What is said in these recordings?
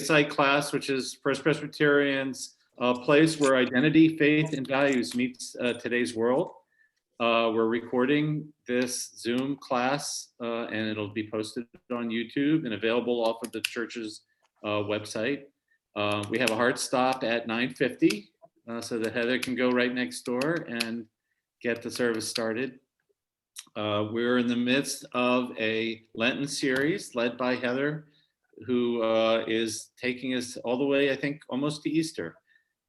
Site class, which is First Presbyterian's place where identity, faith, and values meets today's world. We're recording this Zoom class and it'll be posted on YouTube and available off of the church's website. We have a hard stop at 9:50 so that Heather can go right next door and get the service started. We're in the midst of a Lenten series led by Heather, who is taking us all the way, I think, almost to Easter.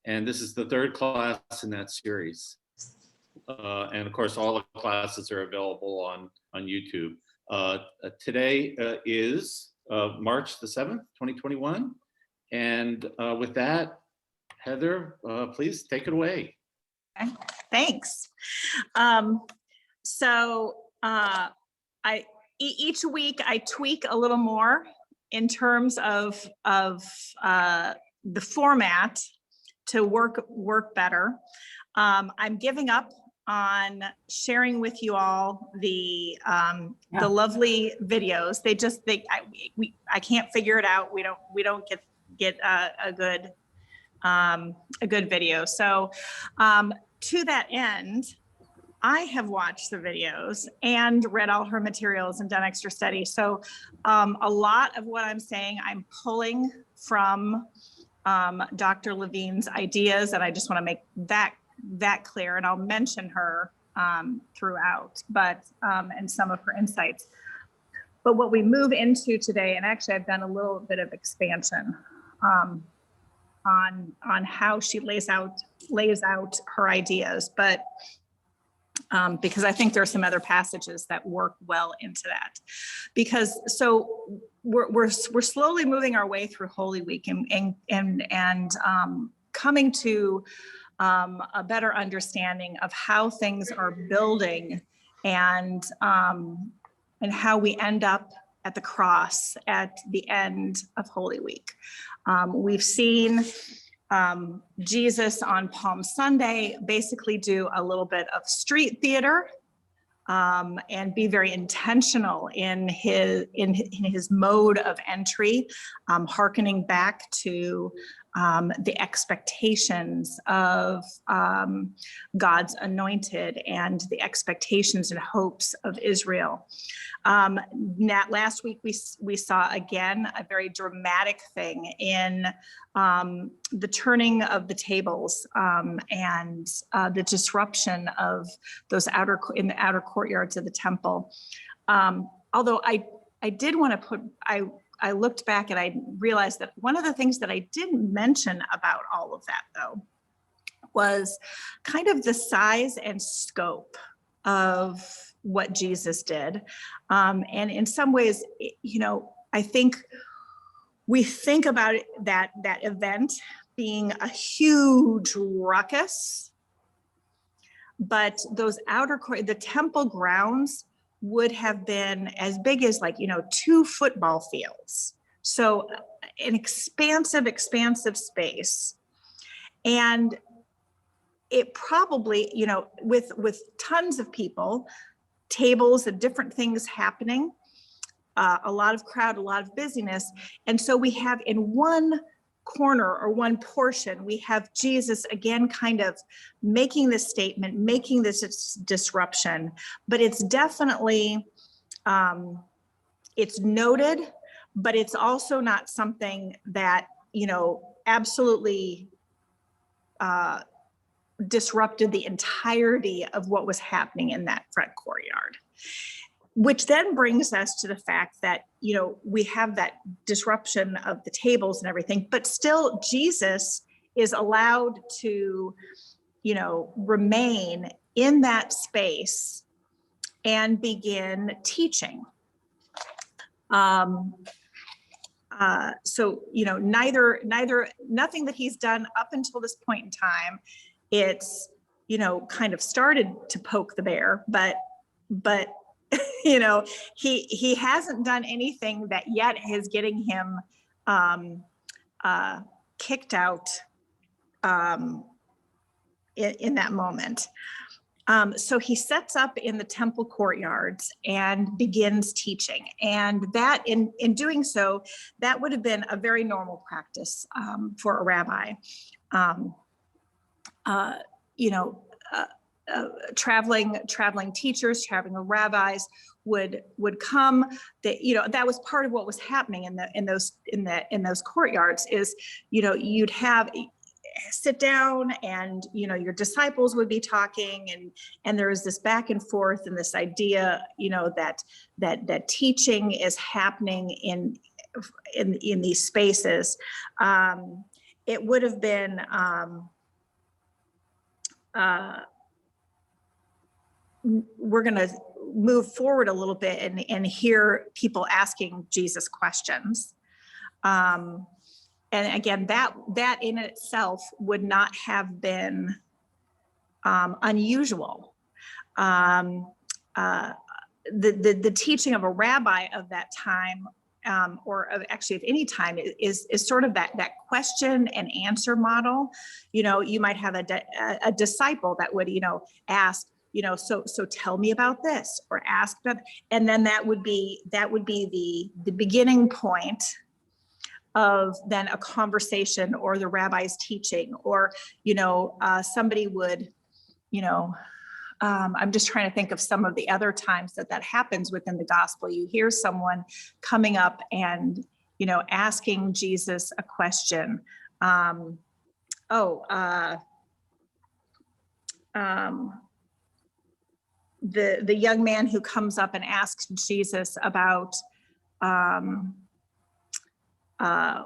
And this is the third class in that series. And of course, all the classes are available on YouTube. Today is March the 7th, 2021. And with that, Heather, please take it away. Okay, thanks. Each week I tweak a little more in terms of the format to work better. I'm giving up on sharing with you all the lovely videos. I can't figure it out. We don't get a good video. So to that end, I have watched the videos and read all her materials and done extra study. So a lot of what I'm saying, I'm pulling from Dr. Levine's ideas, and I just want to make that clear, and I'll mention her throughout, but and some of her insights. But what we move into today, and actually I've done a little bit of expansion on how she lays out her ideas, but because I think there are some other passages that work well into that. Because so we're slowly moving our way through Holy Week and coming to a better understanding of how things are building and how we end up at the cross at the end of Holy Week. We've seen Jesus on Palm Sunday basically do a little bit of street theater and be very intentional in his mode of entry, hearkening back to the expectations of God's anointed and the expectations and hopes of Israel. Last week we saw again a very dramatic thing in the turning of the tables and the disruption of those in the outer courtyards of the temple. Although I did want to I looked back and I realized that one of the things that I didn't mention about all of that, though, was kind of the size and scope of what Jesus did. And in some ways, I think we think about that event being a huge ruckus, but those the temple grounds would have been as big as 2 football fields. So an expansive space. And it probably, with tons of people, tables and different things happening, a lot of crowd, a lot of busyness. And so we have in one corner or one portion, we have Jesus again kind of making this statement, making this disruption, but it's definitely, it's noted, but it's also not something that, absolutely disrupted the entirety of what was happening in that front courtyard. Which then brings us to the fact that, we have that disruption of the tables and everything, but still Jesus is allowed to, remain in that space and begin teaching. So, nothing that he's done up until this point in time, it's, kind of started to poke the bear, but he hasn't done anything that yet is getting him kicked out in that moment. So he sets up in the temple courtyards and begins teaching. And that in doing so, that would have been a very normal practice for a rabbi. You know, traveling teachers, traveling rabbis would come. That, you know, that was part of what was happening in those courtyards. Is, you know, you'd have sit down, and, you know, your disciples would be talking, and there was this back and forth, and this idea, you know, that teaching is happening in these spaces. It would have been we're going to move forward a little bit and hear people asking Jesus questions. And again, that in itself would not have been unusual. The teaching of a rabbi of that time, or of actually of any time, is sort of that question and answer model. You know, you might have a disciple that would, you know, ask, you know, so tell me about this, or ask that, and then that would be the beginning point of then a conversation, or the rabbi's teaching, or, you know, somebody would, you know, I'm just trying to think of some of the other times that happens within the gospel. You hear someone coming up and, you know, asking Jesus a question. The young man who comes up and asks Jesus about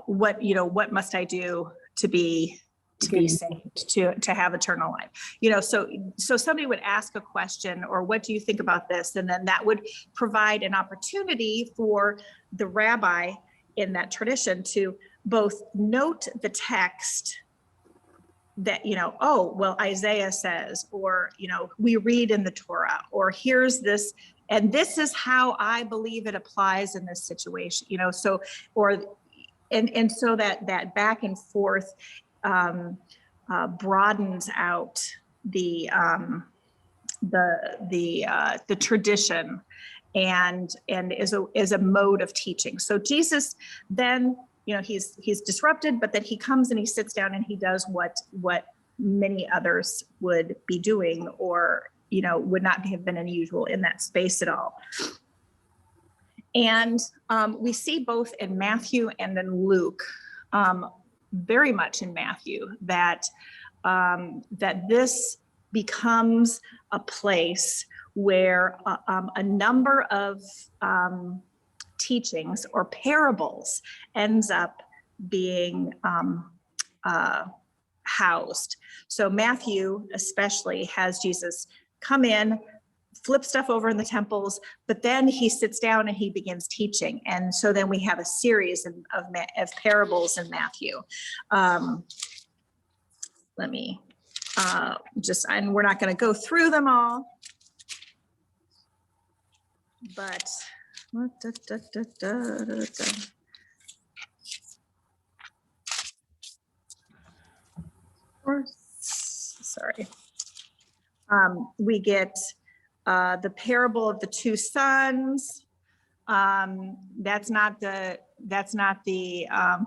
what must I do to be saved, to have eternal life? You know, so somebody would ask a question, or what do you think about this? And then that would provide an opportunity for the rabbi in that tradition to both note the text that, you know, oh, well, Isaiah says, or, you know, we read in the Torah, or here's this, and this is how I believe it applies in this situation, you know, so, or, and so that back and forth broadens out the tradition and is a mode of teaching. So Jesus then, you know, he's disrupted, but then he comes and he sits down and he does what many others would be doing, or, you know, would not have been unusual in that space at all. And we see both in Matthew and in Luke, very much in Matthew, that this becomes a place where a number of teachings or parables ends up being housed. So Matthew especially has Jesus come in, flip stuff over in the temples, but then he sits down and he begins teaching. And so then we have a series of parables in Matthew. Let me and we're not going to go through them all, but sorry. We get the parable of the two sons. That's not the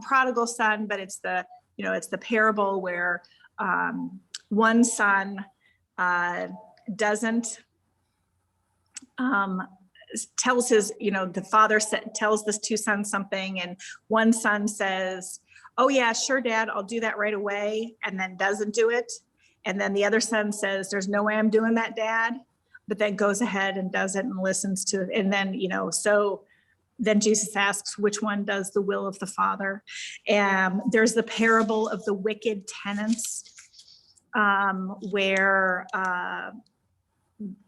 prodigal son, but it's the parable where one son doesn't tells his, the father tells this two sons something, and one son says, "Oh yeah, sure, Dad, I'll do that right away," and then doesn't do it. And then the other son says, "There's no way I'm doing that, Dad," but then goes ahead and does it and listens to it. And then, so then Jesus asks, which one does the will of the Father? And there's the parable of the wicked tenants, where,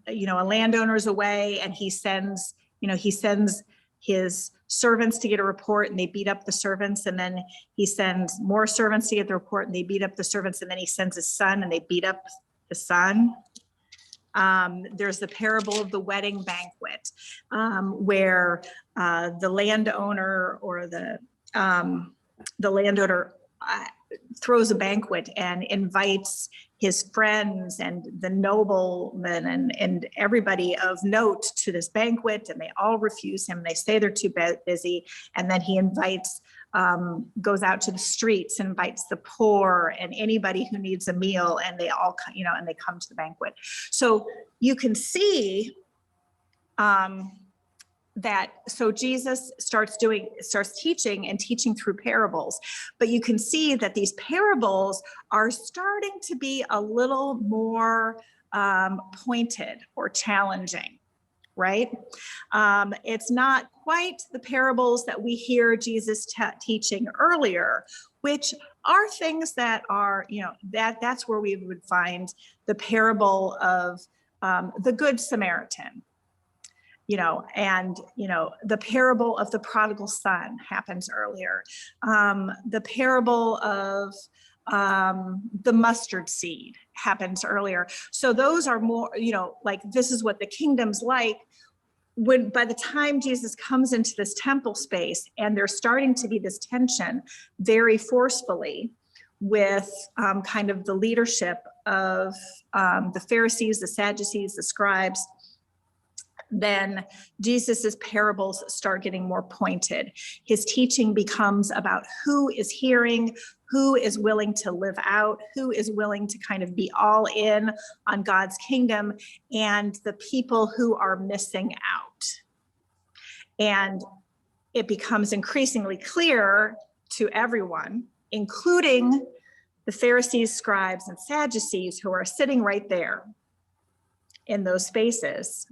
a landowner is away and he sends his servants to get a report, and they beat up the servants, and then he sends more servants to get the report and they beat up the servants, and then he sends his son and they beat up the son. There's the parable of the wedding banquet, where the landowner or the landowner throws a banquet and invites his friends and the noblemen and everybody of note to this banquet, and they all refuse him. They say they're too busy. And then he invites, goes out to the streets, invites the poor and anybody who needs a meal, and they all, and they come to the banquet. So you can see so Jesus starts teaching and teaching through parables, but you can see that these parables are starting to be a little more pointed or challenging, right? It's not quite the parables that we hear Jesus teaching earlier, which are things that are, that's where we would find the parable of the Good Samaritan. The parable of the prodigal son happens earlier. The parable of the mustard seed happens earlier. So those are more, like, this is what the kingdom's like. When, by the time Jesus comes into this temple space, and there's starting to be this tension very forcefully with kind of the leadership of the Pharisees, the Sadducees, the scribes, then Jesus's parables start getting more pointed. His teaching becomes about who is hearing, who is willing to live out, who is willing to kind of be all in on God's kingdom, and the people who are missing out. And it becomes increasingly clear to everyone, including the Pharisees, scribes, and Sadducees, who are sitting right there in those spaces,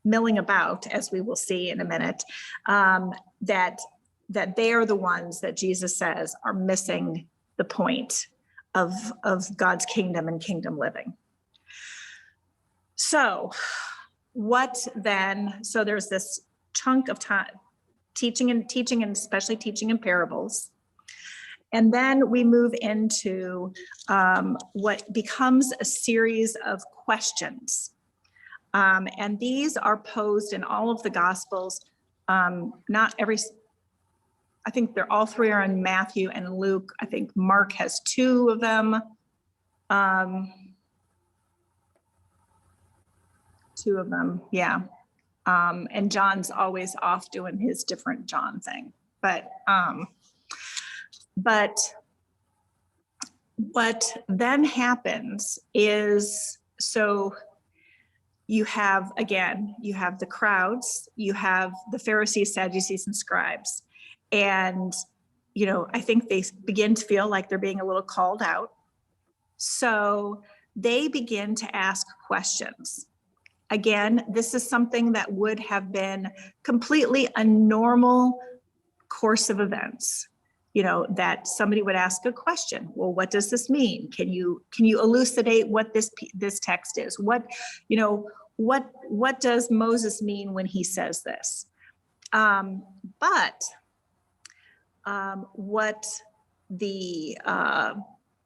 milling about, as we will see in a minute, that they are the ones that Jesus says are missing the point of God's kingdom and kingdom living. So what then? So there's this chunk of time teaching, and especially teaching in parables. And then we move into what becomes a series of questions. And these are posed in all of the Gospels. Not every, I think they're all three are in Matthew and Luke. I think Mark has two of them. Two of them, yeah. And John's always off doing his different John thing. But what then happens is, so you have the crowds, you have the Pharisees, Sadducees, and scribes. And, I think they begin to feel like they're being a little called out. So they begin to ask questions. Again, this is something that would have been completely a normal course of events. That somebody would ask a question. Well, what does this mean? Can you elucidate what this text is? What does Moses mean when he says this? But what the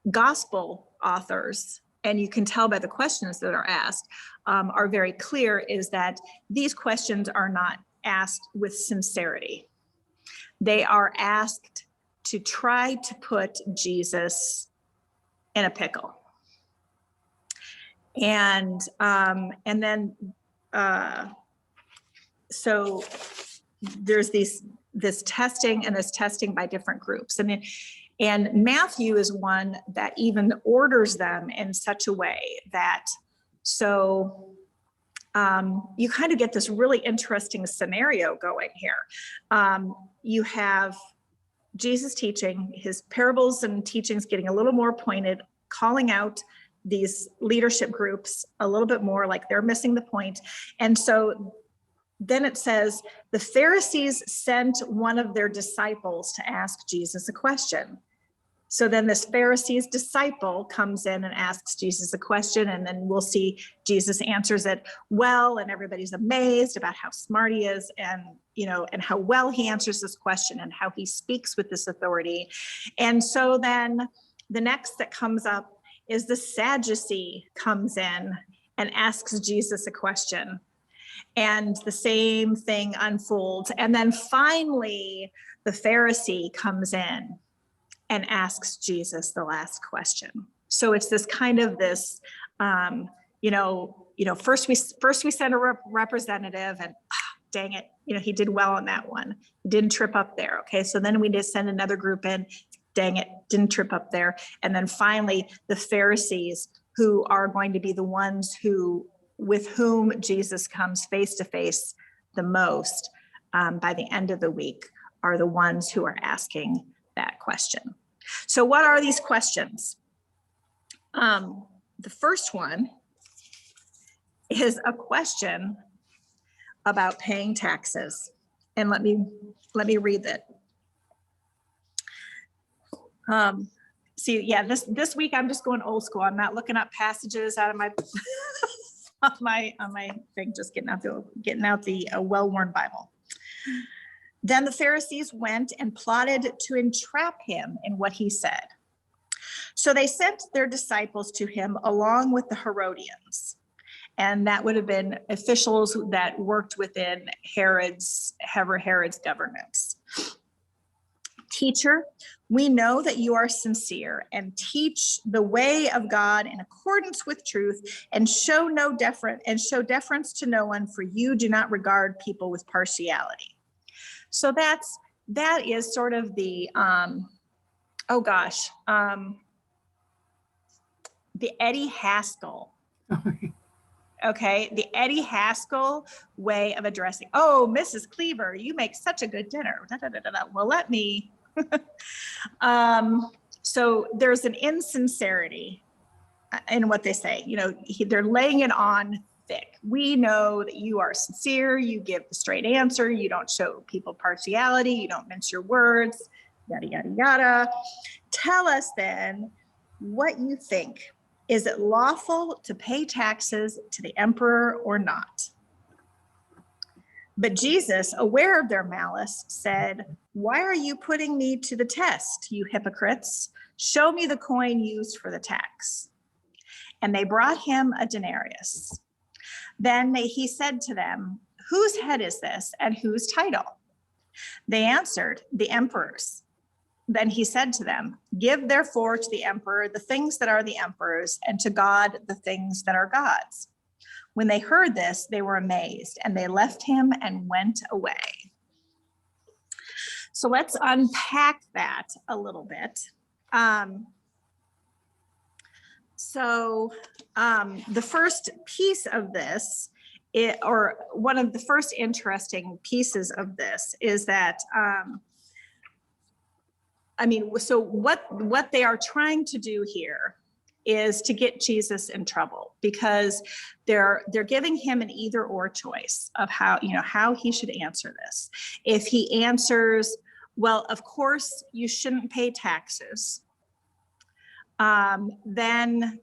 gospel authors, and you can tell by the questions that are asked, are very clear, is that these questions are not asked with sincerity. They are asked to try to put Jesus in a pickle. And then so there's this testing by different groups. And Matthew is one that even orders them in such a way that, so you kind of get this really interesting scenario going here. You have Jesus teaching, his parables and teachings getting a little more pointed, calling out these leadership groups a little bit more, like they're missing the point. And so then it says, the Pharisees sent one of their disciples to ask Jesus a question. So then this Pharisee's disciple comes in and asks Jesus a question, and then we'll see Jesus answers it well, and everybody's amazed about how smart he is, and and how well he answers this question, and how he speaks with this authority. And so then the next that comes up is the Sadducee comes in and asks Jesus a question, and the same thing unfolds. And then finally, the Pharisee comes in and asks Jesus the last question. So it's this kind of this, first we sent a representative, and dang it, he did well on that one. He didn't trip up there. Okay, so then we just send another group in. Dang it, didn't trip up there. And then finally, the Pharisees, who are going to be the ones with whom Jesus comes face to face the most by the end of the week, are the ones who are asking that question. So what are these questions? The first one is a question about paying taxes. And let me read it. This week I'm just going old school. I'm not looking up passages out of my on my thing, just getting out the well-worn Bible. Then the Pharisees went and plotted to entrap him in what he said. So they sent their disciples to him along with the Herodians. And that would have been officials that worked within Herod's governance. Teacher, we know that you are sincere and teach the way of God in accordance with truth, and show deference to no one, for you do not regard people with partiality. So that is sort of the the Eddie Haskell. Okay, the Eddie Haskell way of addressing. Oh, Mrs. Cleaver, you make such a good dinner. Da, da, da, da, da. Well, let me. So there's an insincerity in what they say. They're laying it on thick. We know that you are sincere. You give the straight answer. You don't show people partiality. You don't mince your words. Yada yada yada. Tell us then what you think. Is it lawful to pay taxes to the emperor or not? But Jesus, aware of their malice, said, why are you putting me to the test, you hypocrites? Show me the coin used for the tax. And they brought him a denarius. Then he said to them, whose head is this and whose title? They answered, the emperor's. Then he said to them, give therefore to the emperor the things that are the emperor's, and to God the things that are God's. When they heard this, they were amazed, and they left him and went away. So let's unpack that a little bit. The first piece of this, or one of the first interesting pieces of this, is that so what they are trying to do here is to get Jesus in trouble, because they're giving him an either or choice of how he should answer this. If he answers, well, of course you shouldn't pay taxes, then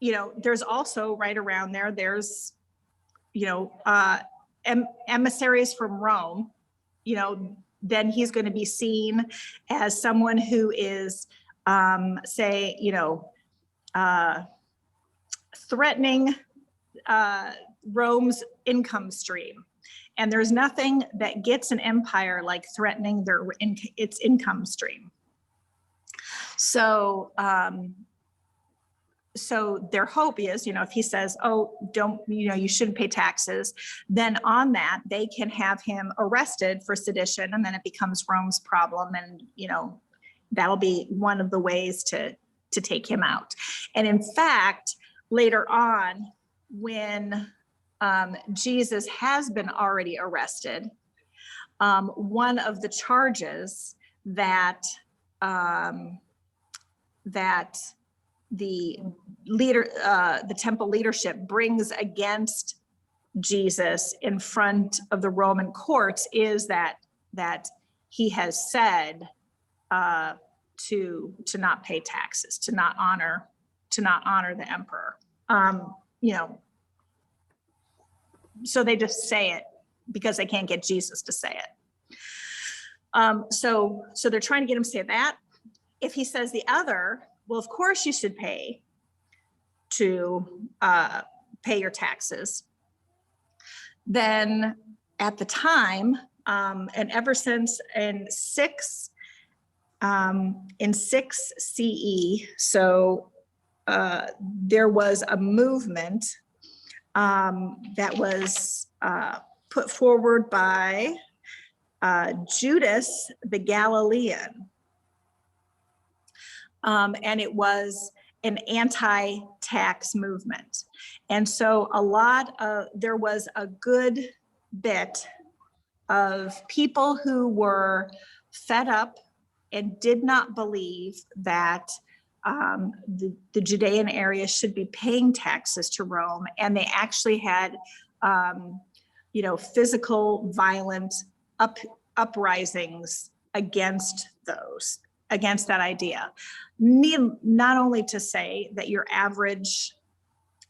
there's also right around there's emissaries from Rome, then he's going to be seen as someone who is, threatening Rome's income stream. And there's nothing that gets an empire like threatening its income stream. So their hope is, if he says, oh, you shouldn't pay taxes, then on that, they can have him arrested for sedition, and then it becomes Rome's problem. And, that'll be one of the ways to take him out. And in fact, later on, when Jesus has been already arrested, one of the charges that the temple leadership brings against Jesus in front of the Roman courts is that he has said to not pay taxes, to not honor the emperor. So they just say it because they can't get Jesus to say it. So they're trying to get him to say that. If he says the other, well, of course you should pay your taxes, then at the time, and ever since in 6 CE, so there was a movement that was put forward by Judas the Galilean. And it was an anti-tax movement. And so there was a good bit of people who were fed up and did not believe that the Judean area should be paying taxes to Rome. And they actually had, physical, violent uprisings against that idea. Not only to say that your average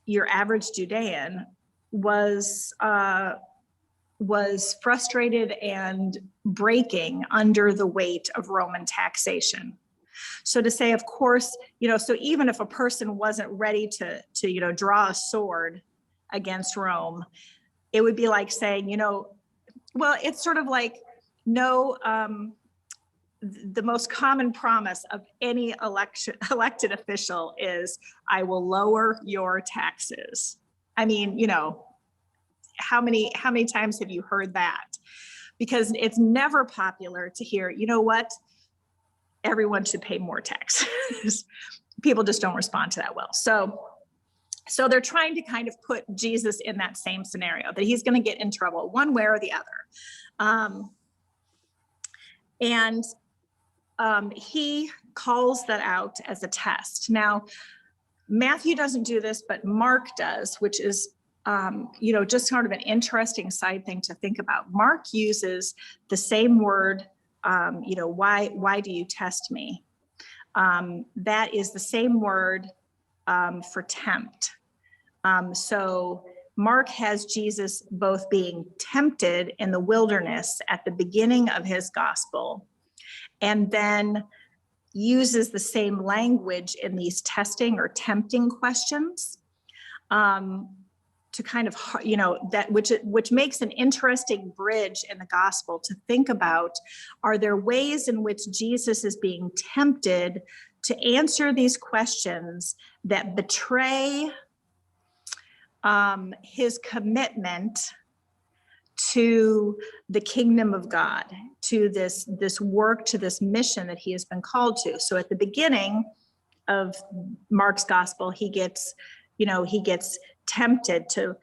Judean was frustrated and breaking under the weight of Roman taxation. So to say, of course, so even if a person wasn't ready to draw a sword against Rome, it would be like saying, well, it's sort of like the most common promise of any elected official is, I will lower your taxes. I mean, how many times have you heard that? Because it's never popular to hear, what? Everyone should pay more taxes. People just don't respond to that well. So they're trying to kind of put Jesus in that same scenario, that he's going to get in trouble one way or the other. He calls that out as a test. Now, Matthew doesn't do this, but Mark does, which is, just sort of an interesting side thing to think about. Mark uses the same word, why do you test me? That is the same word for tempt. So Mark has Jesus both being tempted in the wilderness at the beginning of his gospel, and then uses the same language in these testing or tempting questions to kind of, which makes an interesting bridge in the gospel to think about. Are there ways in which Jesus is being tempted to answer these questions that betray his commitment to the kingdom of God, to this work, to this mission that he has been called to? So at the beginning of Mark's gospel, he gets tempted to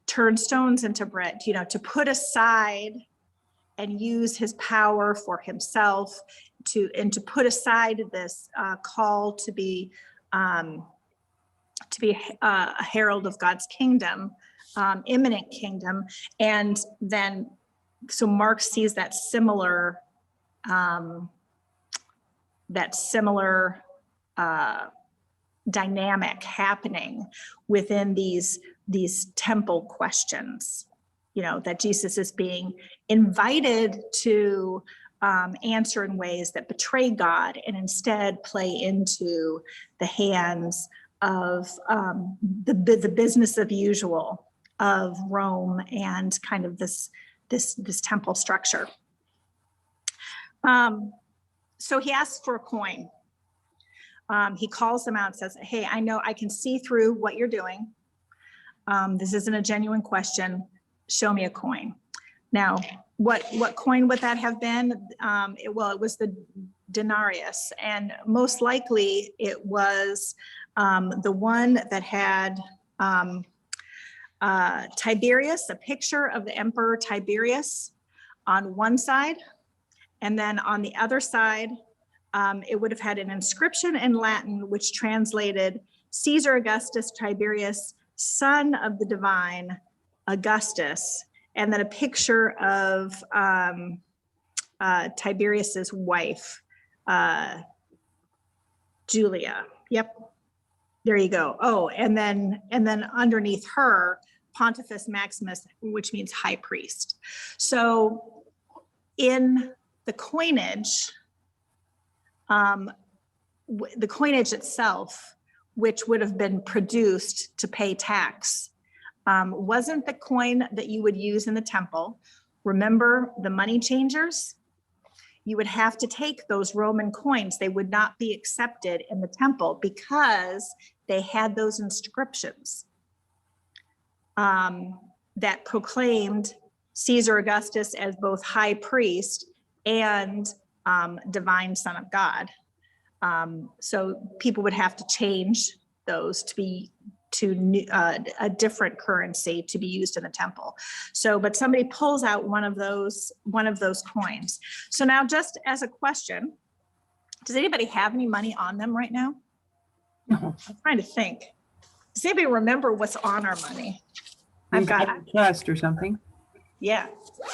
turn stones into bread, to put aside and use his power for himself, to put aside this call to be a herald of God's kingdom, imminent kingdom. And then, so Mark sees that similar dynamic happening within these temple questions, that Jesus is being invited to answer in ways that betray God and instead play into the hands of the business of usual of Rome and kind of this temple structure. So he asks for a coin. He calls them out and says, hey, I know I can see through what you're doing. This isn't a genuine question. Show me a coin. Now, what coin would that have been? It was the denarius, and most likely it was the one that had Tiberius, a picture of the Emperor Tiberius on one side, and then on the other side, it would have had an inscription in Latin, which translated Caesar Augustus Tiberius, son of the divine Augustus, and then a picture of Tiberius's wife, Julia. Yep, there you go. Oh, and then underneath her, Pontifex Maximus, which means high priest. So in the coinage itself, which would have been produced to pay tax, wasn't the coin that you would use in the temple. Remember the money changers? you would have to take those Roman coins. They would not be accepted in the temple because they had those inscriptions that proclaimed Caesar Augustus as both high priest and divine son of God. So people would have to change those to a different currency to be used in the temple. So, but somebody pulls out one of those coins. So now, just as a question, does anybody have any money on them right now? No. I'm trying to think. Does anybody remember what's on our money? In God we trust or something. Yeah.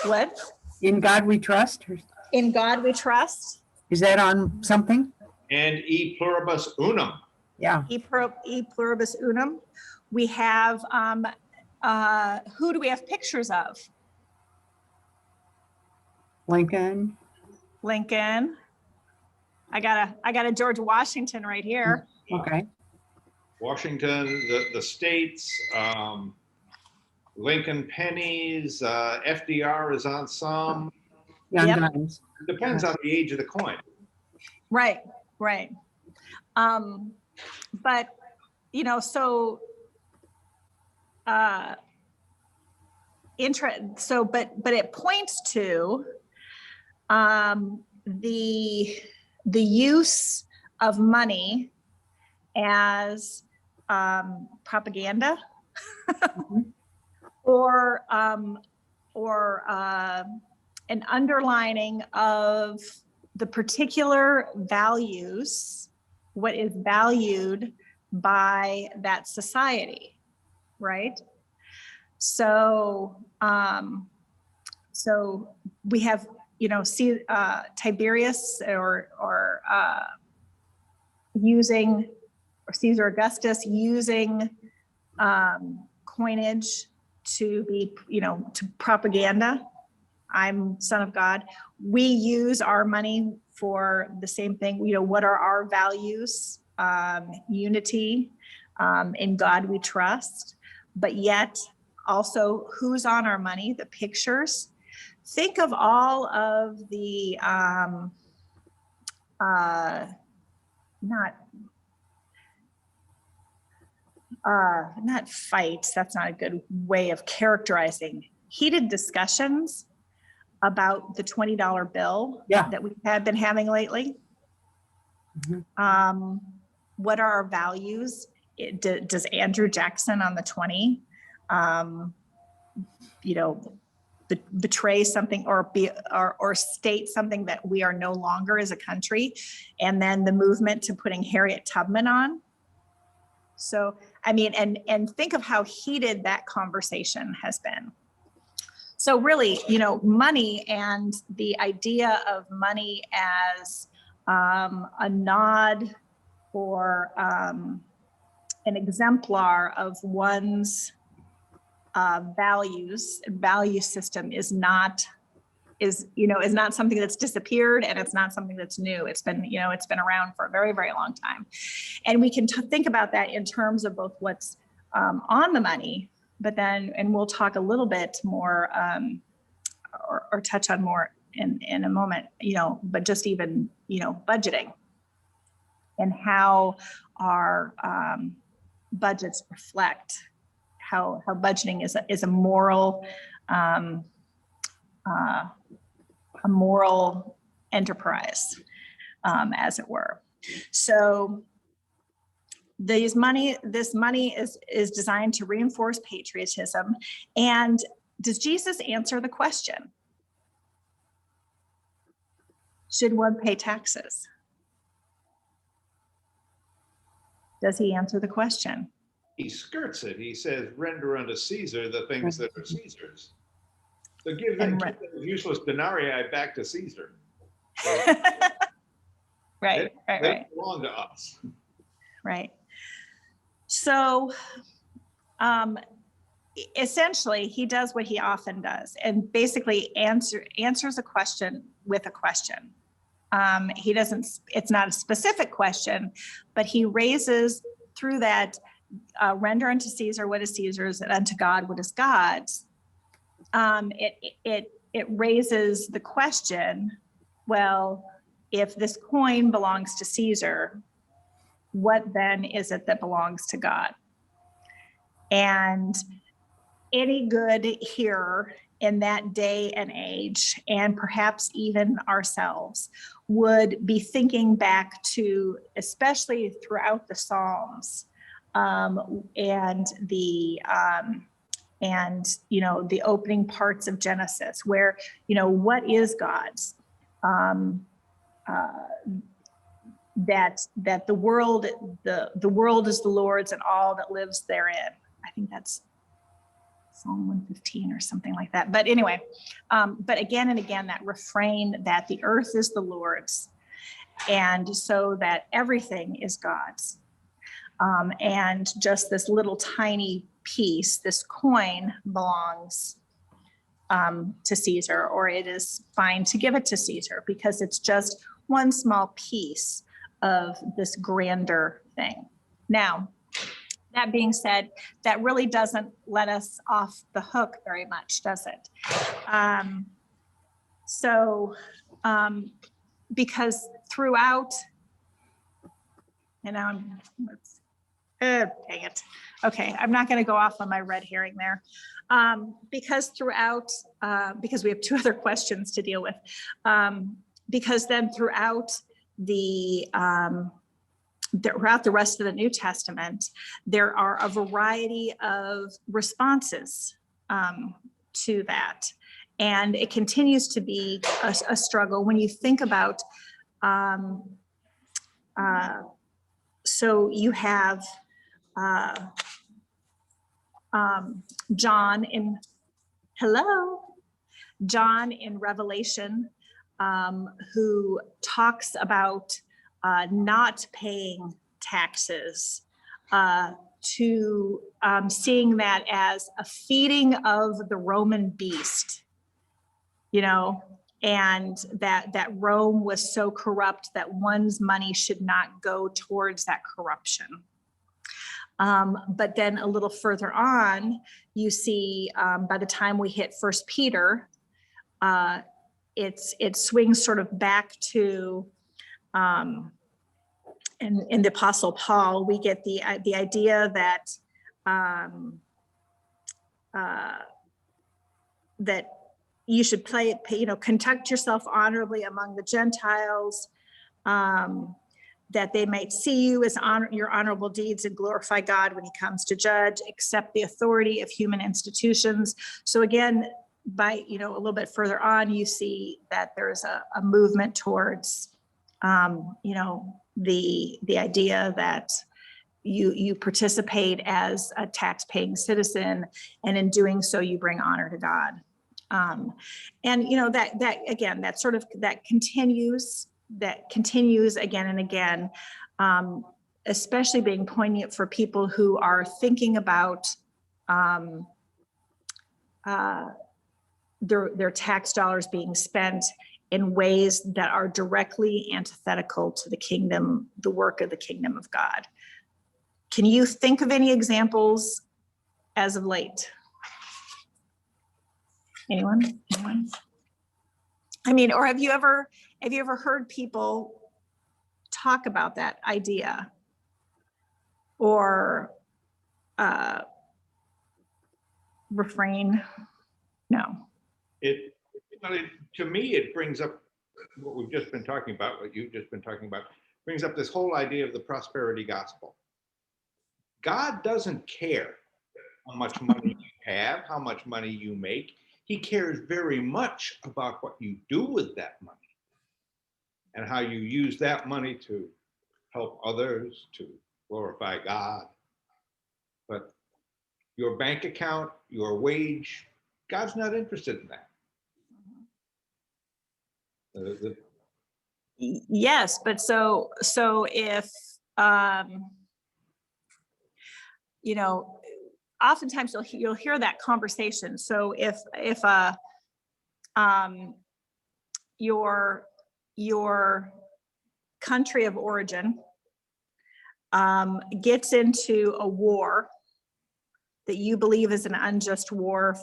What? In God we trust. In God we trust. Is that on something? And e pluribus unum. Yeah. E pluribus unum. We have, who do we have pictures of? Lincoln. Lincoln. I got a George Washington right here. Okay. Washington, the states, Lincoln pennies, FDR is on some. Young Yep. Guns. Depends on the age of the coin. Right. But, so, but it points to the use of money as propaganda or an underlining of the particular values, what is valued by that society, right? So, so we have, see Tiberius or using, or Caesar Augustus using coinage to be, to propaganda. I'm son of God. We use our money for the same thing. What are our values? Unity, in God we trust, but yet also who's on our money, the pictures. Think of all of the, not fights, that's not a good way of characterizing, heated discussions about the $20 bill that we have been having lately. Mhm. What are our values? Does Andrew Jackson on the 20, betray something or state something that we are no longer as a country, and then the movement to putting Harriet Tubman on? So, and think of how heated that conversation has been. So really, money and the idea of money as a nod or an exemplar of one's values and value system is not something that's disappeared, and it's not something that's new. It's been around for a very, very long time. And we can think about that in terms of both what's on the money, but then, and we'll talk a little bit more or touch on more in a moment, but just even, budgeting and how our budgets reflect how budgeting is a moral enterprise, as it were. So this money is designed to reinforce patriotism. And does Jesus answer the question? Should one pay taxes? Does he answer the question? He skirts it. He says, render unto Caesar the things that are Caesar's. So give that useless denarii back to Caesar. Right. They belong to us. Right. So essentially, he does what he often does, and basically answers a question with a question. He doesn't, it's not a specific question, but he raises through that, render unto Caesar what is Caesar's, and unto God what is God's. It raises the question well, if this coin belongs to Caesar, what then is it that belongs to God? And any good hearer in that day and age, and perhaps even ourselves, would be thinking back to, especially throughout the Psalms, and the the opening parts of Genesis, where, what is God's? That the world is the Lord's and all that lives therein. I think that's Psalm 115 or something like that. But anyway, but again and again, that refrain that the earth is the Lord's, and so that everything is God's. And just this little tiny piece, this coin, belongs to Caesar, or it is fine to give it to Caesar because it's just one small piece of this grander thing. Now, that being said, that really doesn't let us off the hook very much, does it? Because throughout, and now dang it. Okay, I'm not going to go off on my red herring there. Because throughout, because we have two other questions to deal with, because then throughout the rest of the New Testament, there are a variety of responses to that. And it continues to be a struggle when you think about, so you have John in Revelation, who talks about not paying taxes, to seeing that as a feeding of the Roman beast, and that Rome was so corrupt that one's money should not go towards that corruption. But then a little further on, you see, by the time we hit 1 Peter, it swings sort of back to, in the Apostle Paul, we get the idea that that you should conduct yourself honorably among the Gentiles, that they might see you as your honorable deeds and glorify God when he comes to judge, accept the authority of human institutions. So again, by, a little bit further on, you see that there's a movement towards, the idea that you participate as a tax-paying citizen, and in doing so, you bring honor to God. And that again, that continues again and again, especially being poignant for people who are thinking about their tax dollars being spent in ways that are directly antithetical to the work of the kingdom of God. Can you think of any examples as of late? Anyone? I mean, or have you ever heard people talk about that idea, or refrain? No. To me, it brings up what we've just been talking about, what you've just been talking about, brings up this whole idea of the prosperity gospel. God doesn't care how much money you have, how much money you make. He cares very much about what you do with that money and how you use that money to help others, to glorify God. But your bank account, your wage, God's not interested in that. Yes, but so if oftentimes you'll hear that conversation. So if your country of origin gets into a war that you believe is an unjust war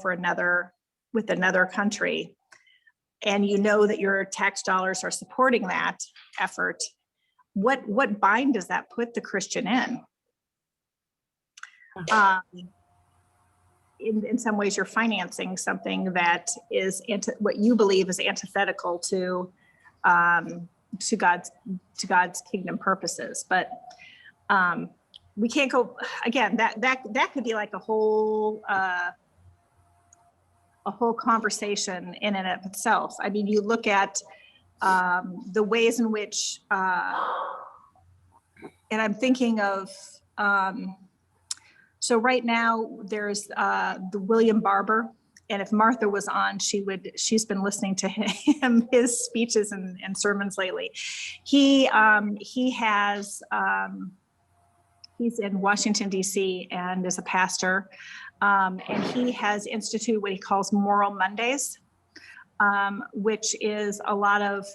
with another country, and you know that your tax dollars are supporting that effort, what bind does that put the Christian in? In some ways, you're financing something that is what you believe is antithetical to God's kingdom purposes. But we can't go again. That could be like a whole conversation in and of itself. I mean, you look at the ways in which, and I'm thinking of. So right now there's the William Barber, and if Martha was on, she's been listening to him, his speeches and sermons lately. He's in Washington, D.C. and is a pastor, and he has instituted what he calls Moral Mondays, which is a lot of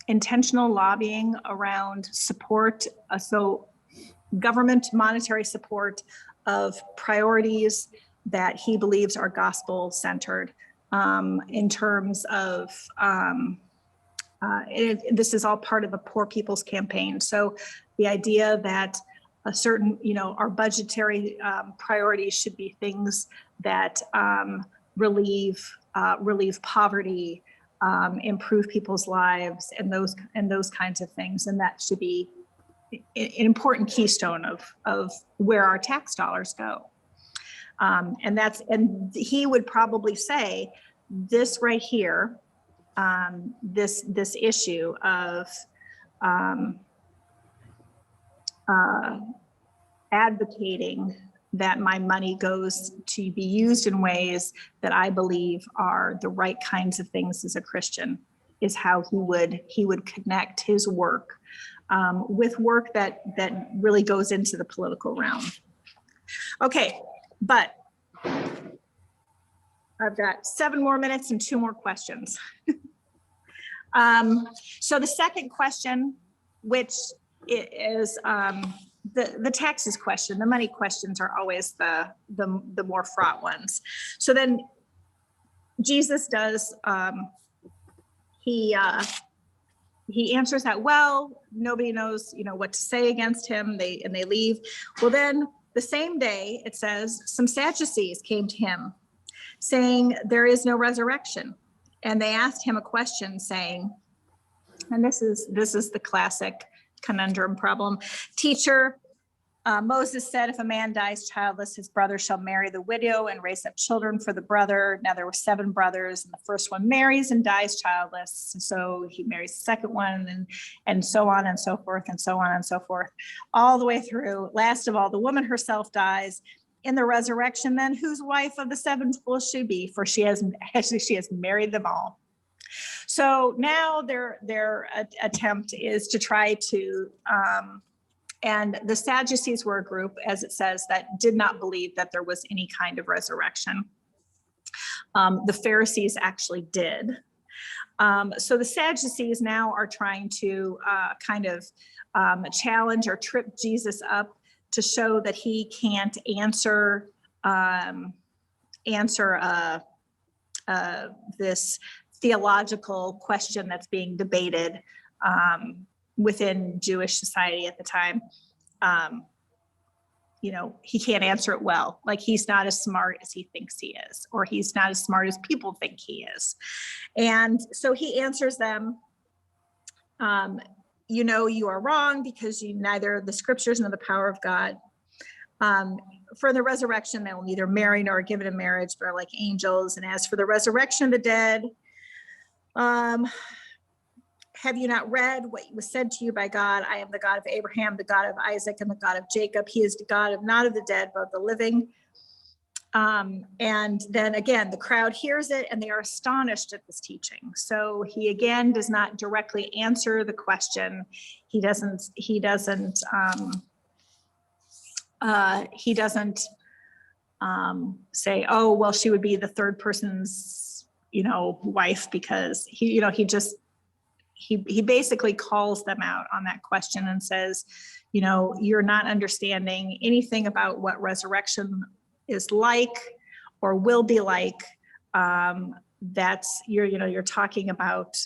intentional lobbying around support. So government monetary support of priorities that he believes are gospel centered, in terms of, this is all part of a poor people's campaign. So the idea that a certain, our budgetary priorities should be things that relieve poverty, improve people's lives, and those kinds of things. And that should be an important keystone of where our tax dollars go. And he would probably say this right here, this issue of advocating that my money goes to be used in ways that I believe are the right kinds of things as a Christian, is how he would connect his work with work that really goes into the political realm. Okay, but I've got 7 more minutes and 2 more questions. So the second question, which is the taxes question, the money questions are always the more fraught ones. So then Jesus does, he answers that, well, nobody knows, what to say against him. They leave. Well, then the same day, it says some Sadducees came to him saying there is no resurrection. And they asked him a question saying, and this is the classic conundrum problem. Teacher, Moses said, if a man dies childless, his brother shall marry the widow and raise up children for the brother. Now there were 7 brothers, and the first one marries and dies childless. So he marries the second one, and so on and so forth, and so on and so forth, all the way through. Last of all, the woman herself dies. In the resurrection, then, whose wife of the 7 will she be? For she has married them all. So now their attempt is to try to, and the Sadducees were a group, as it says, that did not believe that there was any kind of resurrection. The Pharisees actually did. So the Sadducees now are trying to kind of challenge or trip Jesus up to show that he can't answer this theological question that's being debated within Jewish society at the time. He can't answer it well. Like, he's not as smart as he thinks he is, or he's not as smart as people think he is. And so he answers them, you are wrong, because you neither the scriptures nor the power of God. For the resurrection, they will neither marry nor are given in marriage, but are like angels. And as for the resurrection of the dead, have you not read what was said to you by God? I am the God of Abraham, the God of Isaac, and the God of Jacob. He is the God of not of the dead, but of the living. And then again, the crowd hears it and they are astonished at this teaching. So he again does not directly answer the question. He doesn't say, oh, well, she would be the third person's, wife, because he basically calls them out on that question and says, you're not understanding anything about what resurrection is like or will be like. that's, you're talking about,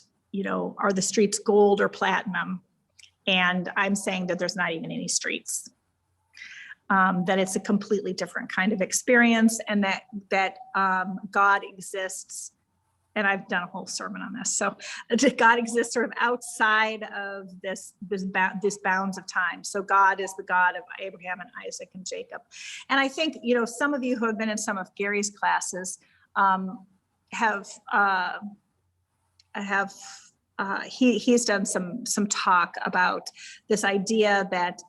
are the streets gold or platinum? And I'm saying that there's not even any streets. That it's a completely different kind of experience, and that God exists. And I've done a whole sermon on this. So God exists sort of outside of this bounds of time. So God is the God of Abraham and Isaac and Jacob. And I think, some of you who have been in some of Gary's classes he's done some talk about this idea that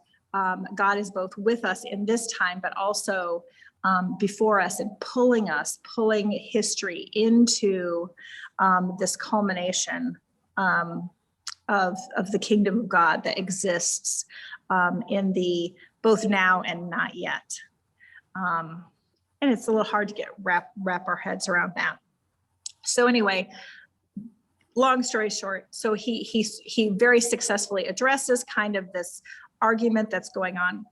God is both with us in this time, but also before us, and pulling history into this culmination of the kingdom of God that exists in the both now and not yet. And it's a little hard to wrap our heads around that. So anyway, long story short, so he very successfully addresses kind of this argument that's going on,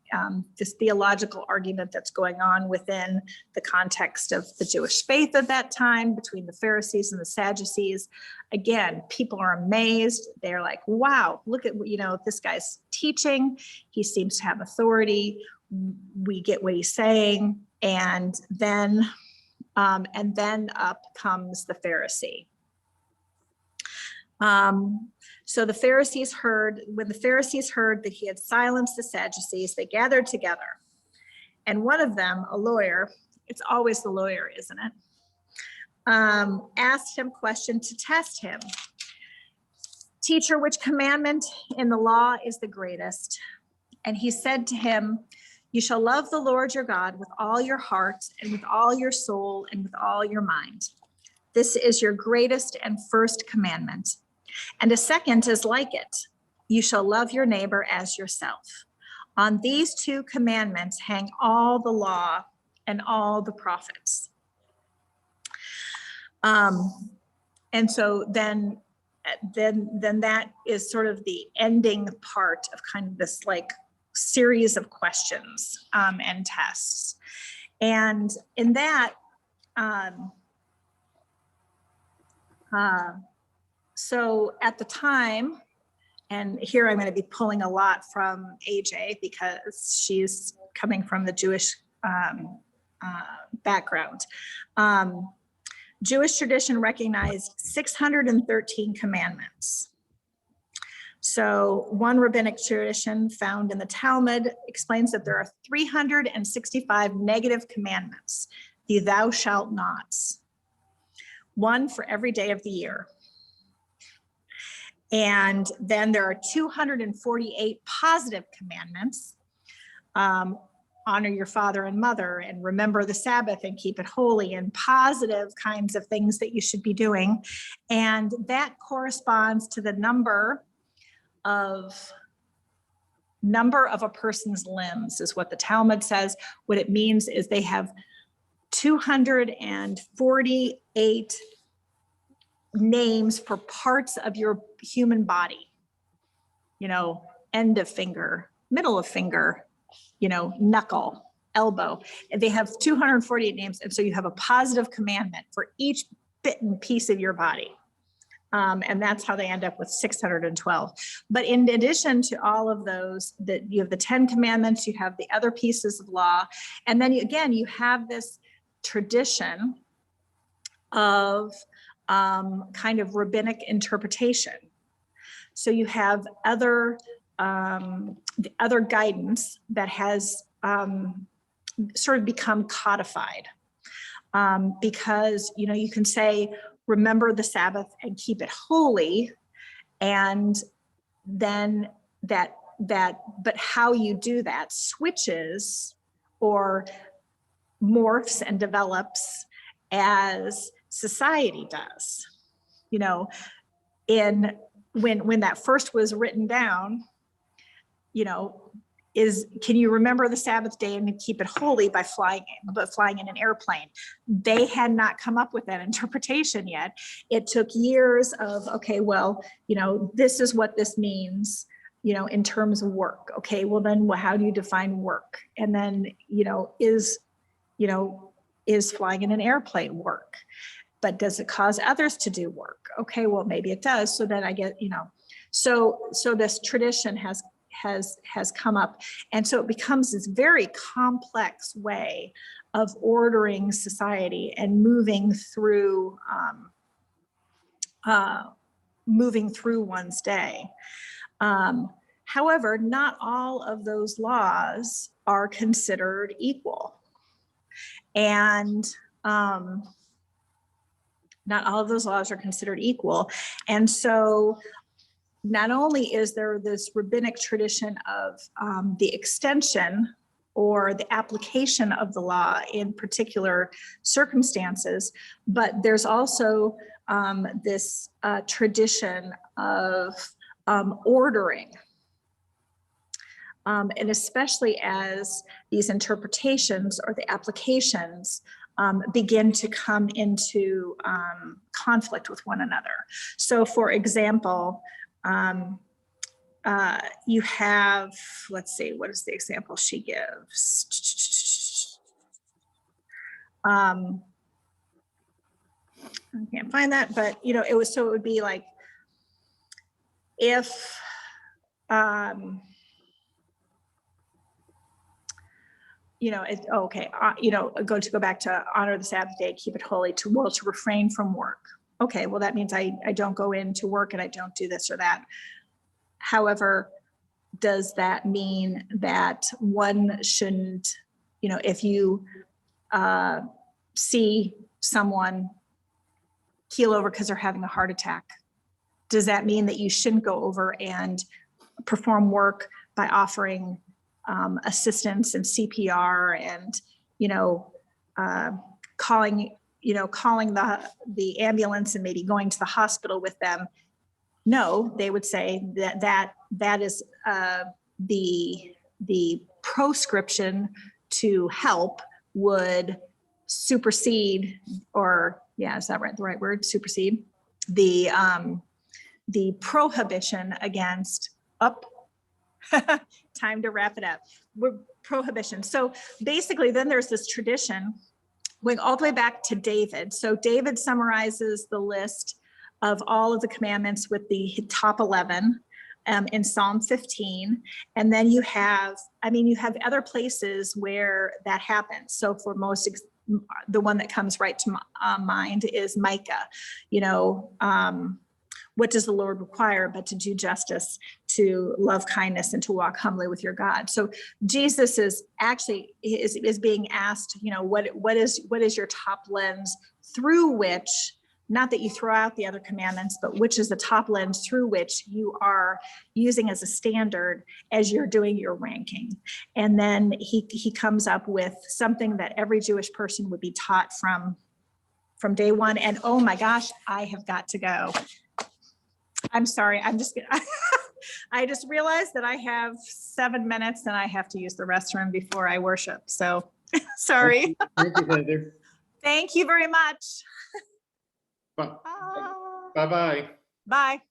this theological argument that's going on within the context of the Jewish faith at that time, between the Pharisees and the Sadducees. Again, people are amazed. They're like, wow, look at, this guy's teaching. He seems to have authority. We get what he's saying. And then up comes the Pharisee. So when the Pharisees heard that he had silenced the Sadducees, they gathered together. And one of them, a lawyer, it's always the lawyer, isn't it? Asked him question to test him. Teacher, which commandment in the law is the greatest? And he said to him, you shall love the Lord your God with all your heart and with all your soul and with all your mind. This is your greatest and first commandment. And a second is like it. You shall love your neighbor as yourself. On these two commandments hang all the law and all the prophets. And so then that is sort of the ending part of kind of this like series of questions and tests. And in that, so at the time, and here I'm going to be pulling a lot from AJ because she's coming from the Jewish background. Jewish tradition recognized 613 commandments. So one rabbinic tradition found in the Talmud explains that there are 365 negative commandments, the thou shalt nots, one for every day of the year. And then there are 248 positive commandments. Honor your father and mother, and remember the Sabbath and keep it holy, and positive kinds of things that you should be doing. And that corresponds to the number of a person's limbs, is what the Talmud says. What it means is they have 248 names for parts of your human body, end of finger, middle of finger, knuckle, elbow. And they have 248 names. And so you have a positive commandment for each bit and piece of your body. And that's how they end up with 612. But in addition to all of those, that you have the 10 commandments, you have the other pieces of law. And then you have this tradition of kind of rabbinic interpretation. So you have the other guidance that has sort of become codified, because you can say remember the Sabbath and keep it holy, and then but how you do that switches or morphs and develops as society does. When that first was written down, can you remember the Sabbath day and keep it holy by flying in an airplane? They had not come up with that interpretation yet. It took years of, this is what this means, in terms of work. Okay, well then, how do you define work? And then, is flying in an airplane work? but does it cause others to do work? Okay, well, maybe it does. So then I get, so this tradition has come up. And so it becomes this very complex way of ordering society and moving through one's day. However, not all of those laws are considered equal. And not all of those laws are considered equal. And so not only is there this rabbinic tradition of the extension or the application of the law in particular circumstances, but there's also this tradition of ordering. And especially as these interpretations or the applications begin to come into conflict with one another. So for example, you have, let's see, what is the example she gives? I can't find that, but it would be like if going to go back to honor the Sabbath day, keep it holy, to refrain from work. Okay, well, that means I don't go into work and I don't do this or that. However, does that mean that one shouldn't, if you see someone keel over because they're having a heart attack, does that mean that you shouldn't go over and perform work by offering assistance and CPR and, calling the ambulance and maybe going to the hospital with them? No, they would say that is the proscription to help would supersede, or is that right? The right word, supersede the prohibition against time to wrap it up. Prohibition. So basically, then there's this tradition going all the way back to David. So David summarizes the list of all of the commandments with the top 11 in Psalm 15. And then you have other places where that happens. So for the one that comes right to mind is Micah. What does the Lord require but to do justice, to love kindness, and to walk humbly with your God? So Jesus is actually is being asked, what is your top lens through which, not that you throw out the other commandments, but which is the top lens through which you are using as a standard as you're doing your ranking. And then he comes up with something that every Jewish person would be taught from day one. And oh my gosh, I have got to go. I'm sorry. I just realized that I have 7 minutes and I have to use the restroom before I worship. So sorry. Thank you, Heather. Thank you very much. Bye-bye. Bye.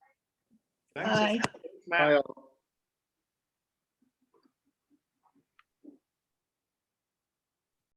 Thanks. Bye. Matt. Bye all.